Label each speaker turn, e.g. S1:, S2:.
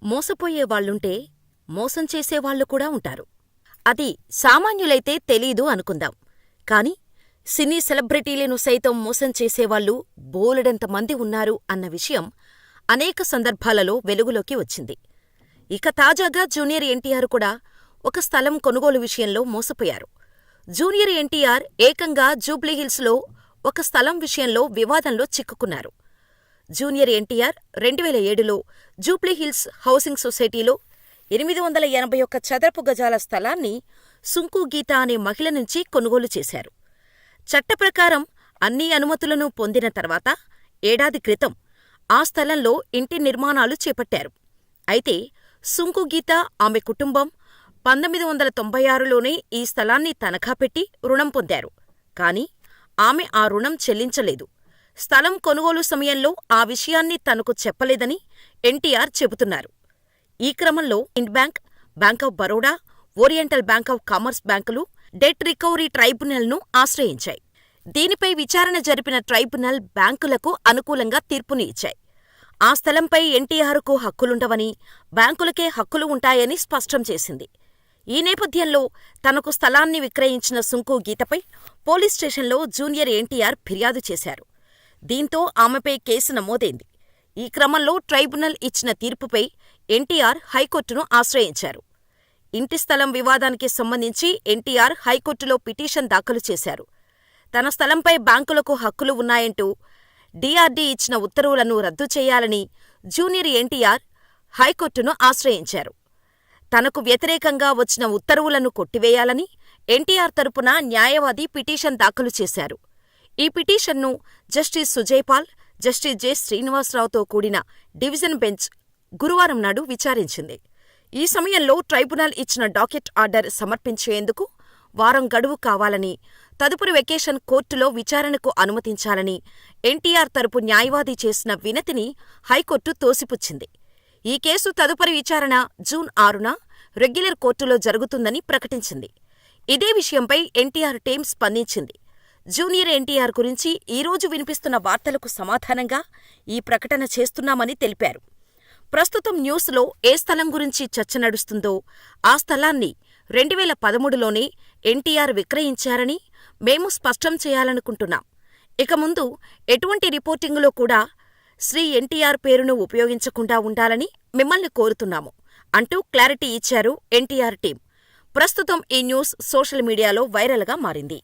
S1: మోసపోయేవాళ్లుంటే మోసం చేసేవాళ్లు కూడా ఉంటారు. అది సామాన్యులైతే తెలీదు అనుకుందాం. కాని సినీ సెలబ్రిటీలను సైతం మోసం చేసేవాళ్లు బోలెడంతమంది ఉన్నారు అన్న విషయం అనేక సందర్భాలలో వెలుగులోకి వచ్చింది. ఇక తాజాగా జూనియర్ ఎన్టీఆర్ కూడా ఒక స్థలం కొనుగోలు విషయంలో మోసపోయారు. జూనియర్ ఎన్టీఆర్ ఏకంగా జూబ్లీహిల్స్లో ఒక స్థలం విషయంలో వివాదంలో చిక్కుకున్నారు. జూనియర్ ఎన్టీఆర్ 2007లో జూబ్లీహిల్స్ హౌసింగ్ సొసైటీలో 881 చదరపు గజాల స్థలాన్ని సుంకు గీత అనే మహిళ నుంచి కొనుగోలు చేశారు. చట్టప్రకారం అన్ని అనుమతులను పొందిన తర్వాత ఏడాది క్రితం ఆ స్థలంలో ఇంటి నిర్మాణాలు చేపట్టారు. అయితే సుంకు గీత, ఆమె కుటుంబం 1996లోనే ఈ స్థలాన్ని తనఖా పెట్టి రుణం పొందారు. కాని ఆమె ఆ రుణం చెల్లించలేదు. స్థలం కొనుగోలు సమయంలో ఆ విషయాన్ని తనకు చెప్పలేదని ఎన్టీఆర్ చెబుతున్నారు. ఈ క్రమంలో Ind bank, bank of Baroda, Oriental Bank of Commerce బ్యాంకులు డెట్ రికవరీ ట్రైబ్యునల్ను ఆశ్రయించాయి. దీనిపై విచారణ జరిపిన ట్రైబ్యునల్ బ్యాంకులకు అనుకూలంగా తీర్పుని ఇచ్చాయి. ఆ స్థలంపై ఎన్టీఆర్కు హక్కులుండవని, బ్యాంకులకే హక్కులు ఉంటాయని స్పష్టం చేసింది. ఈ నేపథ్యంలో తనకు స్థలాన్ని విక్రయించిన సుంకు గీతపై పోలీస్ స్టేషన్లో జూనియర్ ఎన్టీఆర్ ఫిర్యాదు చేశారు. దీంతో ఆమెపై కేసు నమోదైంది. ఈ క్రమంలో ట్రైబ్యునల్ ఇచ్చిన తీర్పుపై ఎన్టీఆర్ హైకోర్టును ఆశ్రయించారు. ఇంటి స్థలం వివాదానికి సంబంధించి ఎన్టీఆర్ హైకోర్టులో పిటిషన్ దాఖలు చేశారు. తన స్థలంపై బ్యాంకులకు హక్కులు ఉన్నాయంటూ డీఆర్డీ ఇచ్చిన ఉత్తర్వులను రద్దు చేయాలని జూనియర్ ఎన్టీఆర్ హైకోర్టును ఆశ్రయించారు. తనకు వ్యతిరేకంగా వచ్చిన ఉత్తర్వులను కొట్టివేయాలని ఎన్టీఆర్ తరపున న్యాయవాది పిటిషన్ దాఖలు చేశారు. ఈ పిటిషన్ను జస్టిస్ సుజయపాల్, జస్టిస్ జె. శ్రీనివాసరావుతో కూడిన డివిజన్ బెంచ్ గురువారం నాడు విచారించింది. ఈ సమయంలో ట్రైబ్యునల్ ఇచ్చిన డాకెట్ ఆర్డర్ సమర్పించేందుకు వారం గడువు కావాలని, తదుపరి వెకేషన్ కోర్టులో విచారణకు అనుమతించాలని ఎన్టీఆర్ తరపు న్యాయవాది చేసిన వినతిని హైకోర్టు తోసిపుచ్చింది. ఈ కేసు తదుపరి విచారణ జూన్ 6న రెగ్యులర్ కోర్టులో జరుగుతుందని ప్రకటించింది. ఇదే విషయంపై ఎన్టీఆర్ టీం స్పందించింది. జూనియర్ ఎన్టీఆర్ గురించి ఈరోజు వినిపిస్తున్న వార్తలకు సమాధానంగా ఈ ప్రకటన చేస్తున్నామని తెలిపారు. ప్రస్తుతం న్యూస్లో ఏ స్థలం గురించి చర్చ నడుస్తుందో ఆ స్థలాన్ని 2013లోనే ఎన్టీఆర్ విక్రయించారని మేము స్పష్టం చేయాలనుకుంటున్నాం. ఇక ముందు ఎటువంటి రిపోర్టింగులో కూడా శ్రీ ఎన్టీఆర్ పేరును ఉపయోగించకుండా ఉండాలని మిమ్మల్ని కోరుతున్నాము అంటూ క్లారిటీ ఇచ్చారు ఎన్టీఆర్ టీం. ప్రస్తుతం ఈ న్యూస్ సోషల్ మీడియాలో వైరల్గా మారింది.